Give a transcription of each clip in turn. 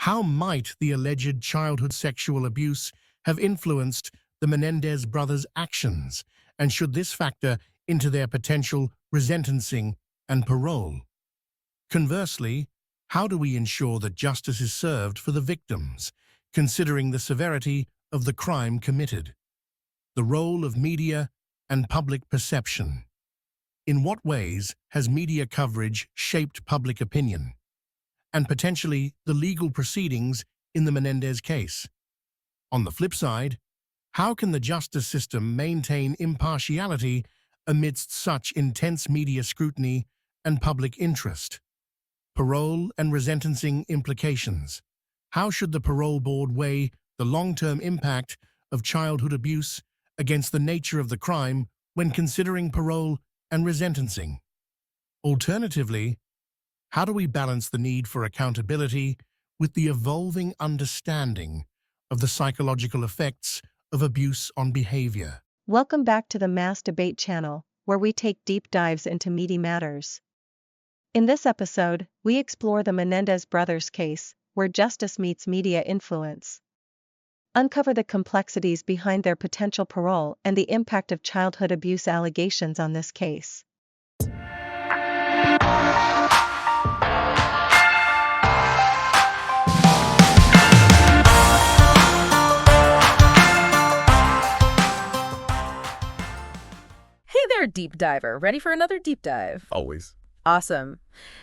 How might the alleged childhood sexual abuse have influenced the Menendez brothers' actions, and should this factor into their potential resentencing and parole? Conversely, how do we ensure that justice is served for the victims, considering the severity of the crime committed? The role of media and public perception. In what ways has media coverage shaped public opinion, and potentially the legal proceedings in the Menendez case? On the flip side, how can the justice system maintain impartiality amidst such intense media scrutiny and public interest? Parole and resentencing implications. How should the parole board weigh the long-term impact of childhood abuse against the nature of the crime when considering parole and resentencing? Alternatively, how do we balance the need for accountability with the evolving understanding of the psychological effects of abuse on behavior? Welcome back to the Mass Debate channel, where we take deep dives into meaty matters. In this episode, we explore the Menendez brothers' case, where justice meets media influence. Uncover the complexities behind their potential parole and the impact of childhood abuse allegations on this case. Hey there, deep diver. Ready for another deep dive? Always. Awesome.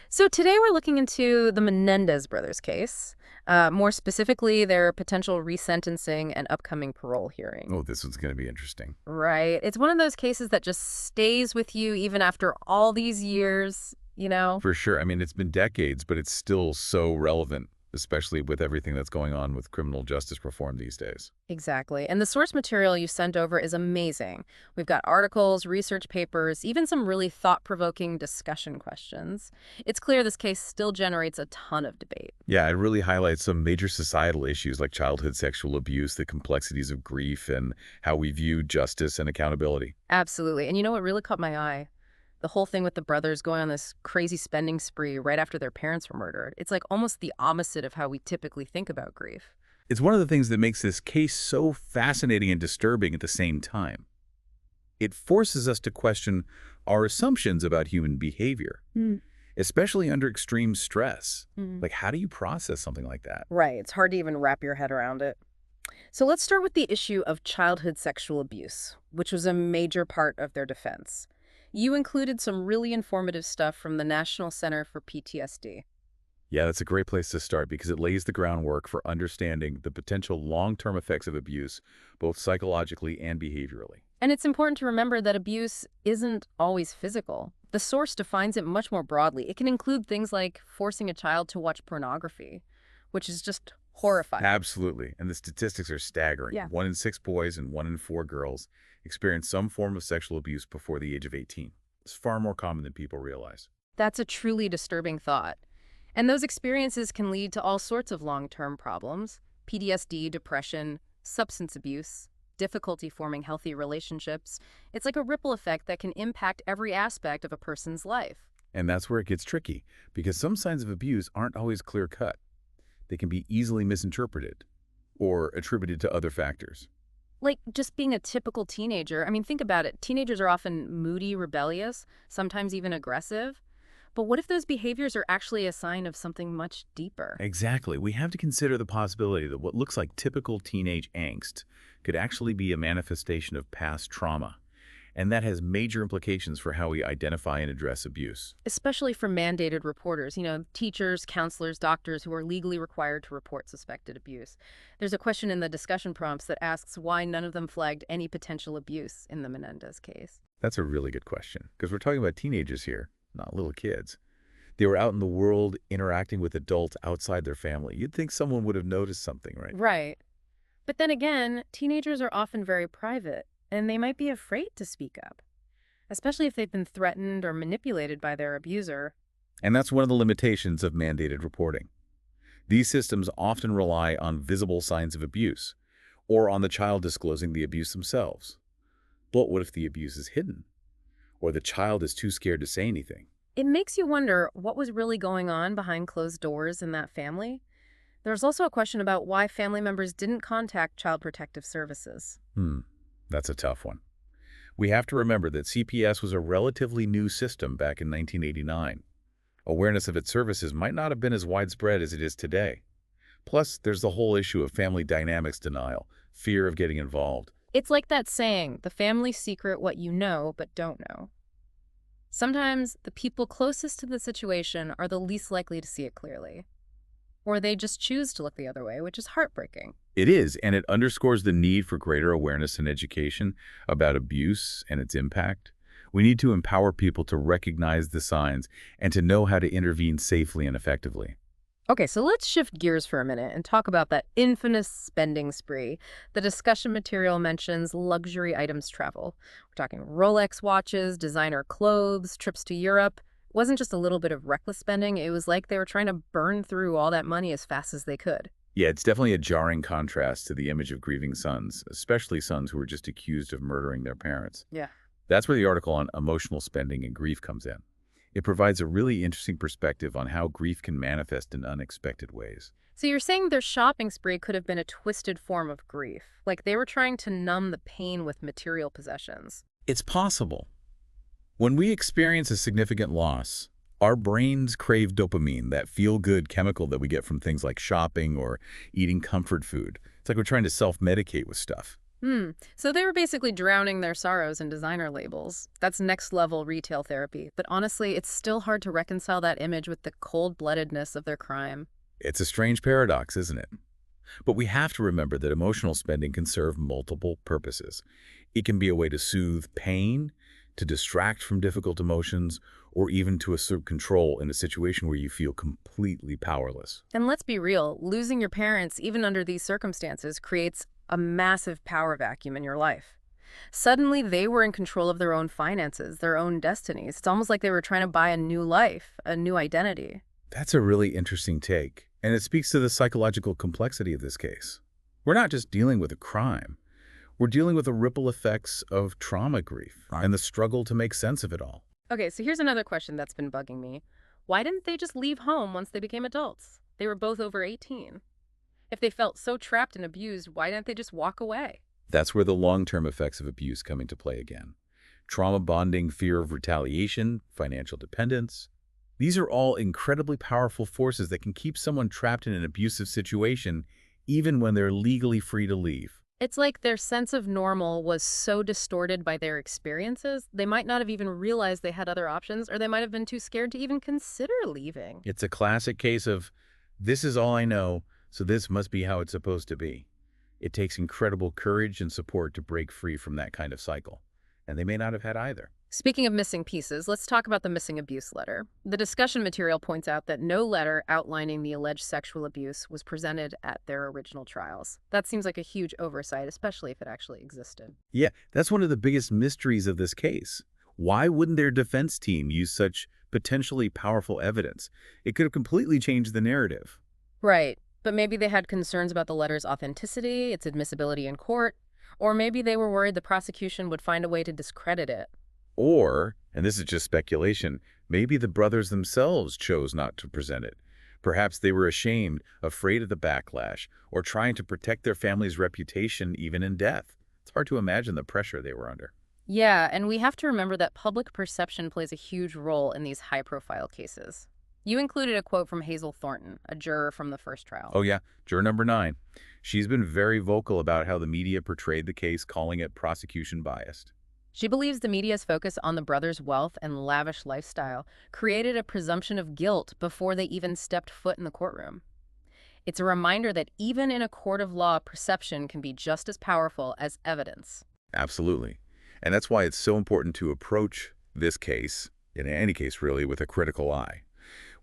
So today we're looking into the Menendez brothers case, more specifically their potential resentencing and upcoming parole hearing. Oh, this one's going to be interesting. Right. It's one of those cases that just stays with you even after all these years, you know? For sure. I mean, it's been decades, but it's still so relevant, especially with everything that's going on with criminal justice reform these days. Exactly. And the source material you sent over is amazing. We've got articles, research papers, even some really thought-provoking discussion questions. It's clear this case still generates a ton of debate. Yeah, it really highlights some major societal issues like childhood sexual abuse, the complexities of grief, and how we view justice and accountability. Absolutely. And you know what really caught my eye? The whole thing with the brothers going on this crazy spending spree right after their parents were murdered. It's like almost the opposite of how we typically think about grief. It's one of the things that makes this case so fascinating and disturbing at the same time. It forces us to question our assumptions about human behavior, especially under extreme stress. Like, how do you process something like that? Right. It's hard to even wrap your head around it. So let's start with the issue of childhood sexual abuse, which was a major part of their defense. You included some really informative stuff from the National Center for PTSD. Yeah, that's a great place to start because it lays the groundwork for understanding the potential long-term effects of abuse, both psychologically and behaviorally. And it's important to remember that abuse isn't always physical. The source defines it much more broadly. It can include things like forcing a child to watch pornography, which is just horrifying. Absolutely. And the statistics are staggering. Yeah. 1 in 6 boys and 1 in 4 girls experience some form of sexual abuse before the age of 18. It's far more common than people realize. That's a truly disturbing thought. And those experiences can lead to all sorts of long-term problems: PTSD, depression, substance abuse, difficulty forming healthy relationships. It's like a ripple effect that can impact every aspect of a person's life. And that's where it gets tricky, because some signs of abuse aren't always clear-cut. They can be easily misinterpreted or attributed to other factors. Like just being a typical teenager. I mean, think about it. Teenagers are often moody, rebellious, sometimes even aggressive. But what if those behaviors are actually a sign of something much deeper? Exactly. We have to consider the possibility that what looks like typical teenage angst could actually be a manifestation of past trauma. And that has major implications for how we identify and address abuse. Especially for mandated reporters, teachers, counselors, doctors who are legally required to report suspected abuse. There's a question in the discussion prompts that asks why none of them flagged any potential abuse in the Menendez case. That's a really good question, because we're talking about teenagers here, not little kids. They were out in the world interacting with adults outside their family. You'd think someone would have noticed something, right? Right. But then again, teenagers are often very private, and they might be afraid to speak up, especially if they've been threatened or manipulated by their abuser. And that's one of the limitations of mandated reporting. These systems often rely on visible signs of abuse, or on the child disclosing the abuse themselves. But what if the abuse is hidden? Or the child is too scared to say anything? It makes you wonder what was really going on behind closed doors in that family. There's also a question about why family members didn't contact Child Protective Services. That's a tough one. We have to remember that CPS was a relatively new system back in 1989. Awareness of its services might not have been as widespread as it is today. Plus, there's the whole issue of family dynamics denial, fear of getting involved. It's like that saying, the family secret what you know but don't know. Sometimes the people closest to the situation are the least likely to see it clearly. Or they just choose to look the other way, which is heartbreaking. It is, and it underscores the need for greater awareness and education about abuse and its impact. We need to empower people to recognize the signs and to know how to intervene safely and effectively. Okay, so let's shift gears for a minute and talk about that infamous spending spree. The discussion material mentions luxury items travel. We're talking Rolex watches, designer clothes, trips to Europe. It wasn't just a little bit of reckless spending. It was like they were trying to burn through all that money as fast as they could. Yeah, it's definitely a jarring contrast to the image of grieving sons, especially sons who were just accused of murdering their parents. Yeah. That's where the article on emotional spending and grief comes in. It provides a really interesting perspective on how grief can manifest in unexpected ways. So you're saying their shopping spree could have been a twisted form of grief, like they were trying to numb the pain with material possessions. It's possible. When we experience a significant loss, our brains crave dopamine, that feel-good chemical that we get from things like shopping or eating comfort food. It's like we're trying to self-medicate with stuff. So they were basically drowning their sorrows in designer labels. That's next-level retail therapy. But honestly, it's still hard to reconcile that image with the cold-bloodedness of their crime. It's a strange paradox, isn't it? But we have to remember that emotional spending can serve multiple purposes. It can be a way to soothe pain, to distract from difficult emotions, or even to assert control in a situation where you feel completely powerless. And let's be real, losing your parents, even under these circumstances, creates a massive power vacuum in your life. Suddenly, they were in control of their own finances, their own destinies. It's almost like they were trying to buy a new life, a new identity. That's a really interesting take, and it speaks to the psychological complexity of this case. We're not just dealing with a crime. We're dealing with the ripple effects of trauma grief and the struggle to make sense of it all. Okay, so here's another question that's been bugging me. Why didn't they just leave home once they became adults? They were both over 18. If they felt so trapped and abused, why didn't they just walk away? That's where the long-term effects of abuse come into play again. Trauma bonding, fear of retaliation, financial dependence. These are all incredibly powerful forces that can keep someone trapped in an abusive situation even when they're legally free to leave. It's like their sense of normal was so distorted by their experiences, they might not have even realized they had other options, or they might have been too scared to even consider leaving. It's a classic case of, this is all I know, so this must be how it's supposed to be. It takes incredible courage and support to break free from that kind of cycle, and they may not have had either. Speaking of missing pieces, let's talk about the missing abuse letter. The discussion material points out that no letter outlining the alleged sexual abuse was presented at their original trials. That seems like a huge oversight, especially if it actually existed. Yeah, that's one of the biggest mysteries of this case. Why wouldn't their defense team use such potentially powerful evidence? It could have completely changed the narrative. Right, but maybe they had concerns about the letter's authenticity, its admissibility in court, or maybe they were worried the prosecution would find a way to discredit it. Or, and this is just speculation, maybe the brothers themselves chose not to present it. Perhaps they were ashamed, afraid of the backlash, or trying to protect their family's reputation even in death. It's hard to imagine the pressure they were under. Yeah, and we have to remember that public perception plays a huge role in these high-profile cases. You included a quote from Hazel Thornton, a juror from the first trial. Oh yeah, juror number 9. She's been very vocal about how the media portrayed the case, calling it prosecution biased. She believes the media's focus on the brothers' wealth and lavish lifestyle created a presumption of guilt before they even stepped foot in the courtroom. It's a reminder that even in a court of law, perception can be just as powerful as evidence. Absolutely. And that's why it's so important to approach this case, in any case really, with a critical eye.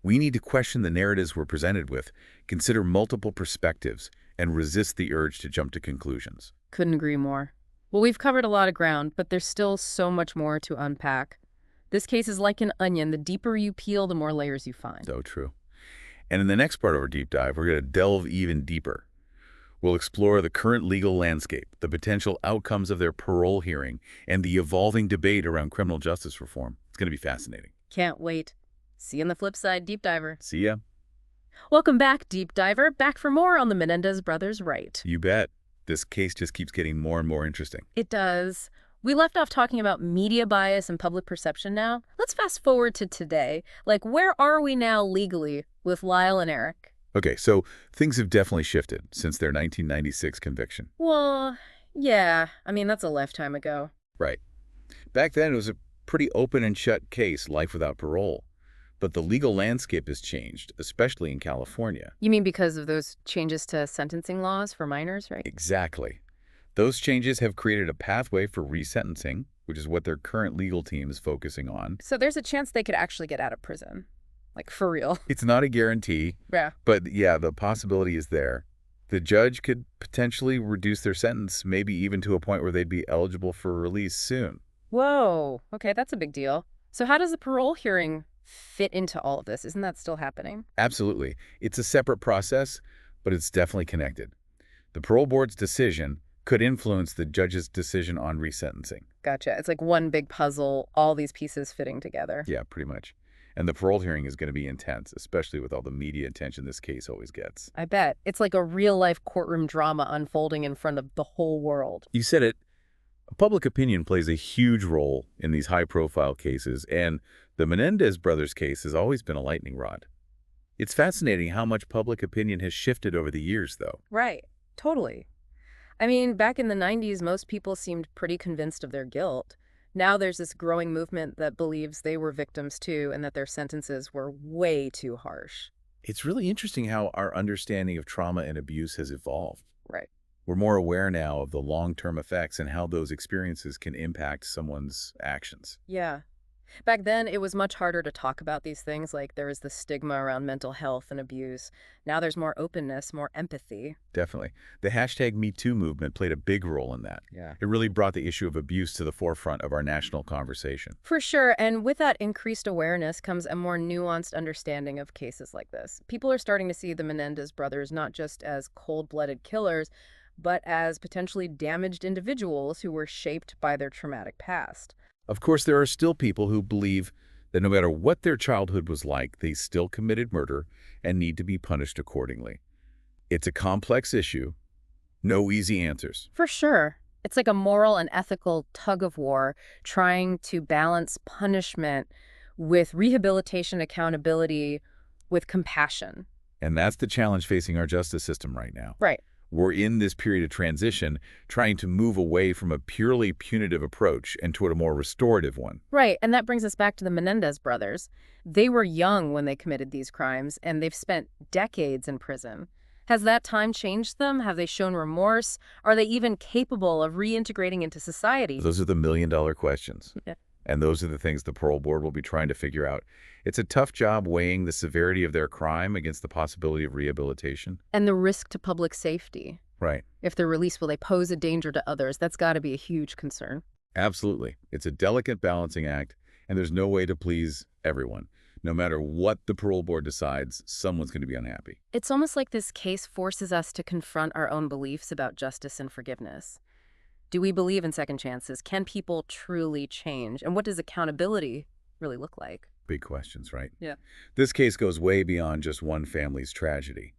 We need to question the narratives we're presented with, consider multiple perspectives, and resist the urge to jump to conclusions. Couldn't agree more. Well, we've covered a lot of ground, but there's still so much more to unpack. This case is like an onion. The deeper you peel, the more layers you find. So true. And in the next part of our deep dive, we're going to delve even deeper. We'll explore the current legal landscape, the potential outcomes of their parole hearing, and the evolving debate around criminal justice reform. It's going to be fascinating. Can't wait. See you on the flip side, Deep Diver. See ya. Welcome back, Deep Diver. Back for more on the Menendez brothers' right. You bet. This case just keeps getting more and more interesting. It does. We left off talking about media bias and public perception now. Let's fast forward to today. Like, where are we now legally with Lyle and Eric? Okay, so things have definitely shifted since their 1996 conviction. Well, yeah. I mean, that's a lifetime ago. Right. Back then, it was a pretty open and shut case, life without parole. But the legal landscape has changed, especially in California. You mean because of those changes to sentencing laws for minors, right? Exactly. Those changes have created a pathway for resentencing, which is what their current legal team is focusing on. So there's a chance they could actually get out of prison. Like, for real. It's not a guarantee, Yeah. but yeah, the possibility is there. The judge could potentially reduce their sentence, maybe even to a point where they'd be eligible for release soon. Whoa. Okay, that's a big deal. So how does the parole hearing fit into all of this? Isn't that still happening? Absolutely. It's a separate process, but it's definitely connected. The parole board's decision could influence the judge's decision on resentencing. Gotcha. It's like one big puzzle, all these pieces fitting together. Yeah, pretty much. And the parole hearing is going to be intense, especially with all the media attention this case always gets. I bet. It's like a real-life courtroom drama unfolding in front of the whole world. You said it. Public opinion plays a huge role in these high-profile cases, and the Menendez brothers case has always been a lightning rod. It's fascinating how much public opinion has shifted over the years, though. Right. Totally. I mean, back in the 90s, most people seemed pretty convinced of their guilt. Now there's this growing movement that believes they were victims too and that their sentences were way too harsh. It's really interesting how our understanding of trauma and abuse has evolved. Right. We're more aware now of the long-term effects and how those experiences can impact someone's actions. Yeah. Back then, it was much harder to talk about these things, like there was the stigma around mental health and abuse. Now there's more openness, more empathy. Definitely. The hashtag #MeToo movement played a big role in that. Yeah. It really brought the issue of abuse to the forefront of our national conversation. For sure, and with that increased awareness comes a more nuanced understanding of cases like this. People are starting to see the Menendez brothers not just as cold-blooded killers, but as potentially damaged individuals who were shaped by their traumatic past. Of course, there are still people who believe that no matter what their childhood was like, they still committed murder and need to be punished accordingly. It's a complex issue. No easy answers. For sure. It's like a moral and ethical tug-of-war trying to balance punishment with rehabilitation, accountability, with compassion. And that's the challenge facing our justice system right now. Right. We're in this period of transition, trying to move away from a purely punitive approach and toward a more restorative one. Right, and that brings us back to the Menendez brothers. They were young when they committed these crimes, and they've spent decades in prison. Has that time changed them? Have they shown remorse? Are they even capable of reintegrating into society? Those are the million-dollar questions. Yeah. And those are the things the parole board will be trying to figure out. It's a tough job weighing the severity of their crime against the possibility of rehabilitation. And the risk to public safety. Right. If they're released, will they pose a danger to others? That's got to be a huge concern. Absolutely. It's a delicate balancing act, and there's no way to please everyone. No matter what the parole board decides, someone's going to be unhappy. It's almost like this case forces us to confront our own beliefs about justice and forgiveness. Do we believe in second chances? Can people truly change? And what does accountability really look like? Big questions, right? Yeah. This case goes way beyond just one family's tragedy.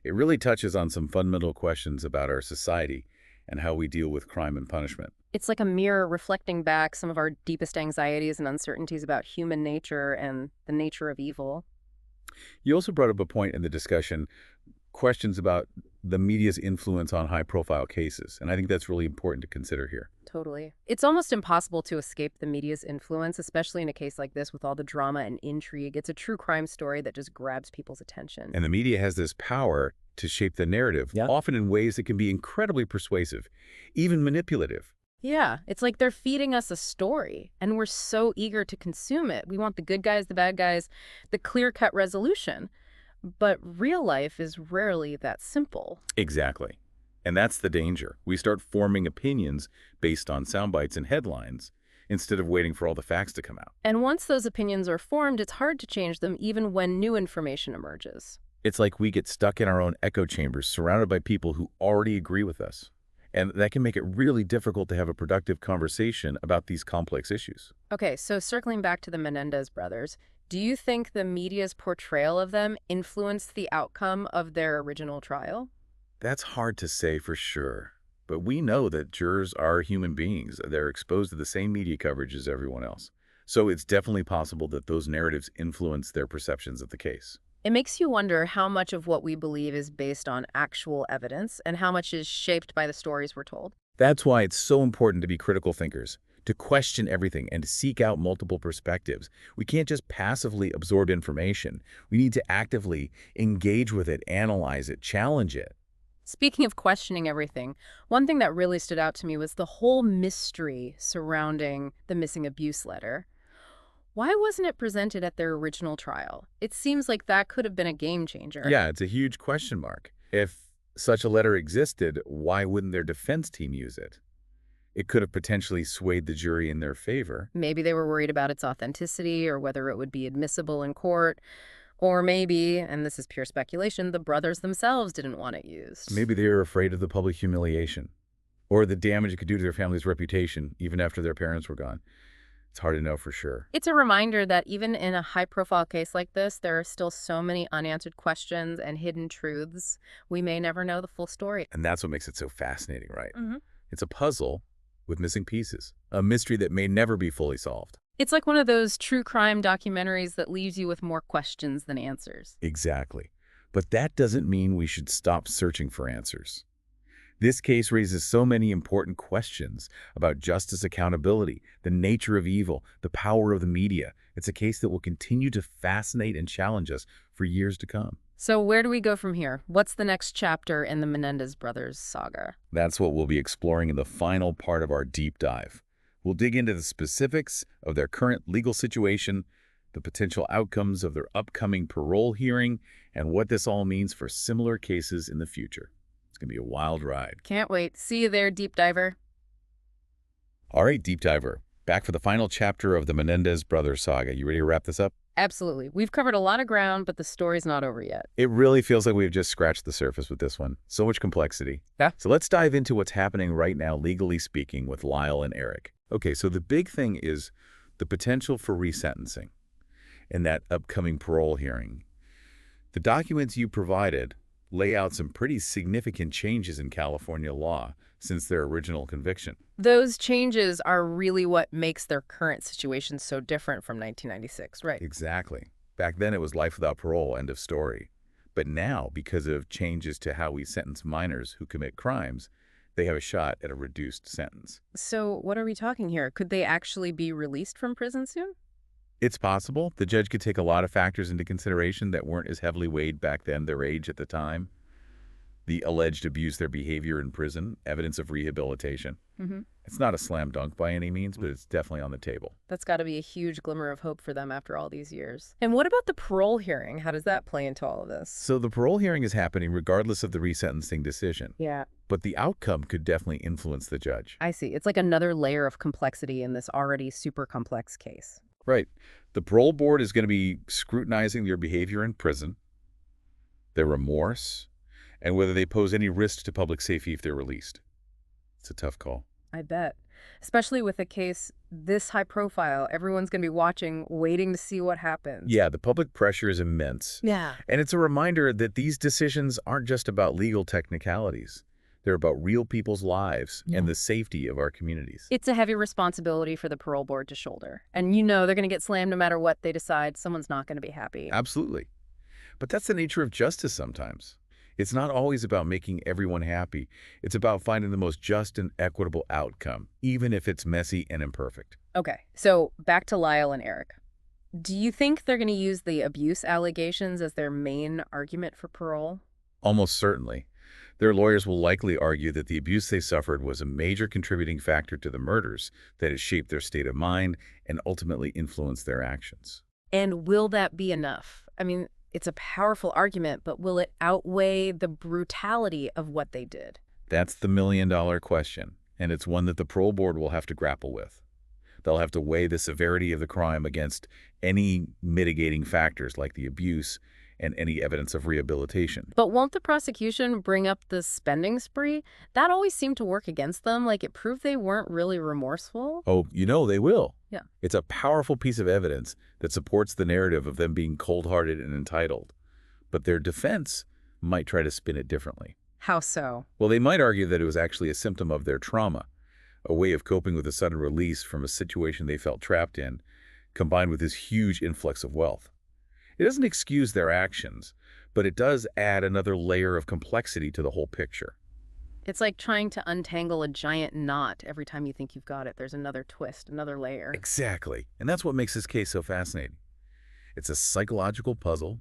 It really touches on some fundamental questions about our society and how we deal with crime and punishment. It's like a mirror reflecting back some of our deepest anxieties and uncertainties about human nature and the nature of evil. You also brought up a point in the discussion, questions about the media's influence on high-profile cases, and I think that's really important to consider here. Totally. It's almost impossible to escape the media's influence, especially in a case like this with all the drama and intrigue. It's a true crime story that just grabs people's attention. And the media has this power to shape the narrative, often in ways that can be incredibly persuasive, even manipulative. Yeah, it's like they're feeding us a story, and we're so eager to consume it. We want the good guys, the bad guys, the clear-cut resolution. But real life is rarely that simple. Exactly. And that's the danger. We start forming opinions based on sound bites and headlines instead of waiting for all the facts to come out. And once those opinions are formed, it's hard to change them even when new information emerges. It's like we get stuck in our own echo chambers surrounded by people who already agree with us. And that can make it really difficult to have a productive conversation about these complex issues. Okay, so circling back to the Menendez brothers, Do you think the media's portrayal of them influenced the outcome of their original trial? That's hard to say for sure. But we know that jurors are human beings. They're exposed to the same media coverage as everyone else. So it's definitely possible that those narratives influence their perceptions of the case. It makes you wonder how much of what we believe is based on actual evidence and how much is shaped by the stories we're told. That's why it's so important to be critical thinkers, to question everything and to seek out multiple perspectives. We can't just passively absorb information. We need to actively engage with it, analyze it, challenge it. Speaking of questioning everything, one thing that really stood out to me was the whole mystery surrounding the missing abuse letter. Why wasn't it presented at their original trial? It seems like that could have been a game changer. Yeah, it's a huge question mark. If such a letter existed, why wouldn't their defense team use it? It could have potentially swayed the jury in their favor. Maybe they were worried about its authenticity or whether it would be admissible in court. Or maybe, and this is pure speculation, the brothers themselves didn't want it used. Maybe they were afraid of the public humiliation or the damage it could do to their family's reputation even after their parents were gone. It's hard to know for sure. It's a reminder that even in a high-profile case like this, there are still so many unanswered questions and hidden truths. We may never know the full story. And that's what makes it so fascinating, right? Mm-hmm. It's a puzzle with missing pieces, a mystery that may never be fully solved. It's like one of those true crime documentaries that leaves you with more questions than answers. Exactly. But that doesn't mean we should stop searching for answers. This case raises so many important questions about justice, accountability, the nature of evil, the power of the media. It's a case that will continue to fascinate and challenge us for years to come. So where do we go from here? What's the next chapter in the Menendez brothers saga? That's what we'll be exploring in the final part of our deep dive. We'll dig into the specifics of their current legal situation, the potential outcomes of their upcoming parole hearing, and what this all means for similar cases in the future. It's going to be a wild ride. Can't wait. See you there, deep diver. All right, deep diver, back for the final chapter of the Menendez brothers saga. You ready to wrap this up? Absolutely. We've covered a lot of ground, but the story's not over yet. It really feels like we've just scratched the surface with this one. So much complexity. Yeah. So let's dive into what's happening right now, legally speaking, with Lyle and Eric. Okay, so the big thing is the potential for resentencing in that upcoming parole hearing. The documents you provided lay out some pretty significant changes in California law since their original conviction. Those changes are really what makes their current situation so different from 1996, right? Exactly. Back then it was life without parole, end of story. But now, because of changes to how we sentence minors who commit crimes, they have a shot at a reduced sentence. So what are we talking here? Could they actually be released from prison soon? It's possible. The judge could take a lot of factors into consideration that weren't as heavily weighed back then, their age at the time. The alleged abuse, their behavior in prison, evidence of rehabilitation. Mm-hmm. It's not a slam dunk by any means, but it's definitely on the table. That's got to be a huge glimmer of hope for them after all these years. And what about the parole hearing? How does that play into all of this? So the parole hearing is happening regardless of the resentencing decision. Yeah. But the outcome could definitely influence the judge. I see. It's like another layer of complexity in this already super complex case. Right. The parole board is going to be scrutinizing their behavior in prison, their remorse, and whether they pose any risk to public safety if they're released. It's a tough call. I bet. Especially with a case this high profile, everyone's going to be watching, waiting to see what happens. Yeah, the public pressure is immense. Yeah. And it's a reminder that these decisions aren't just about legal technicalities. They're about real people's lives and the safety of our communities. It's a heavy responsibility for the parole board to shoulder. And you know they're going to get slammed no matter what they decide. Someone's not going to be happy. Absolutely. But that's the nature of justice sometimes. It's not always about making everyone happy. It's about finding the most just and equitable outcome, even if it's messy and imperfect. Okay, so back to Lyle and Eric. Do you think they're going to use the abuse allegations as their main argument for parole? Almost certainly. Their lawyers will likely argue that the abuse they suffered was a major contributing factor to the murders that has shaped their state of mind and ultimately influenced their actions. And will that be enough? I mean, it's a powerful argument, but will it outweigh the brutality of what they did? That's the million-dollar question, and it's one that the parole board will have to grapple with. They'll have to weigh the severity of the crime against any mitigating factors like the abuse and any evidence of rehabilitation. But won't the prosecution bring up the spending spree? That always seemed to work against them, like it proved they weren't really remorseful. Oh, they will. Yeah. It's a powerful piece of evidence that supports the narrative of them being cold-hearted and entitled. But their defense might try to spin it differently. How so? Well, they might argue that it was actually a symptom of their trauma, a way of coping with a sudden release from a situation they felt trapped in, combined with this huge influx of wealth. It doesn't excuse their actions, but it does add another layer of complexity to the whole picture. It's like trying to untangle a giant knot. Every time you think you've got it, there's another twist, another layer. Exactly. And that's what makes this case so fascinating. It's a psychological puzzle,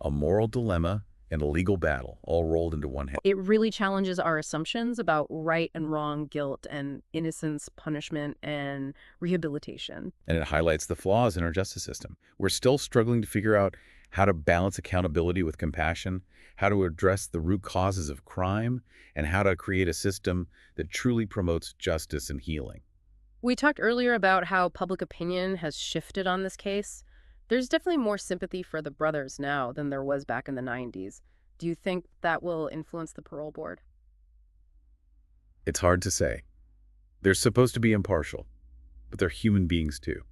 a moral dilemma, and a legal battle, all rolled into one head. It really challenges our assumptions about right and wrong, guilt and innocence, punishment and rehabilitation. And it highlights the flaws in our justice system. We're still struggling to figure out how to balance accountability with compassion, how to address the root causes of crime, and how to create a system that truly promotes justice and healing. We talked earlier about how public opinion has shifted on this case. There's definitely more sympathy for the brothers now than there was back in the 90s. Do you think that will influence the parole board? It's hard to say. They're supposed to be impartial, but they're human beings too.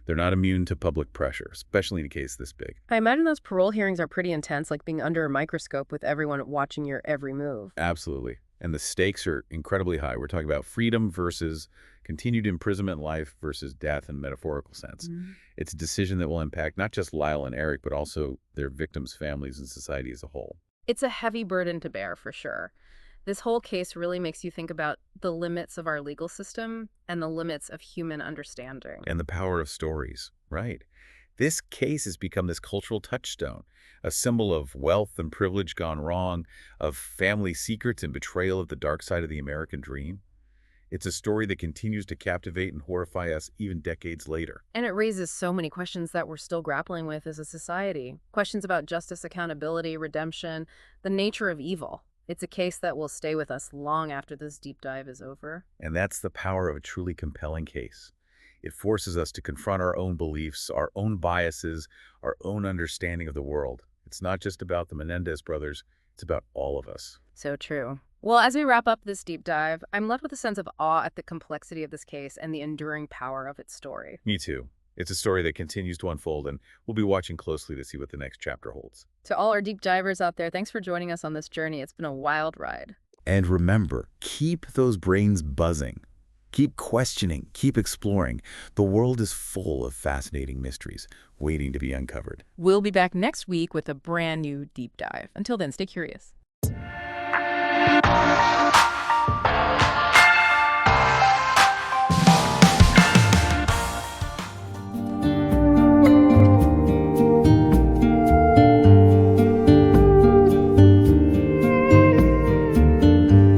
They're not immune to public pressure, especially in a case this big. I imagine those parole hearings are pretty intense, like being under a microscope with everyone watching your every move. Absolutely. And the stakes are incredibly high. We're talking about freedom versus continued imprisonment life versus death in metaphorical sense. It's a decision that will impact not just Lyle and Eric, but also their victims' families and society as a whole. It's a heavy burden to bear, for sure. This whole case really makes you think about the limits of our legal system and the limits of human understanding. And the power of stories, right? This case has become this cultural touchstone, a symbol of wealth and privilege gone wrong, of family secrets and betrayal of the dark side of the American dream. It's a story that continues to captivate and horrify us even decades later. And it raises so many questions that we're still grappling with as a society. Questions about justice, accountability, redemption, the nature of evil. It's a case that will stay with us long after this deep dive is over. And that's the power of a truly compelling case. It forces us to confront our own beliefs, our own biases, our own understanding of the world. It's not just about the Menendez brothers, it's about all of us. So true. Well, as we wrap up this deep dive, I'm left with a sense of awe at the complexity of this case and the enduring power of its story. Me too. It's a story that continues to unfold, and we'll be watching closely to see what the next chapter holds. To all our deep divers out there, thanks for joining us on this journey. It's been a wild ride. And remember, keep those brains buzzing. Keep questioning, keep exploring. The world is full of fascinating mysteries waiting to be uncovered. We'll be back next week with a brand new deep dive. Until then, stay curious.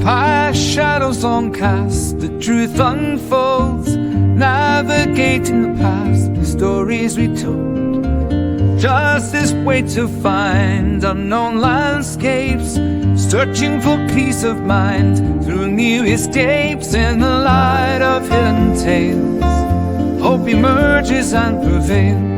Past shadows on cast, the truth unfolds, navigating the past, the stories we told. Just this way to find unknown landscapes, searching for peace of mind through new escapes in the light of hidden tales. Hope emerges and prevails.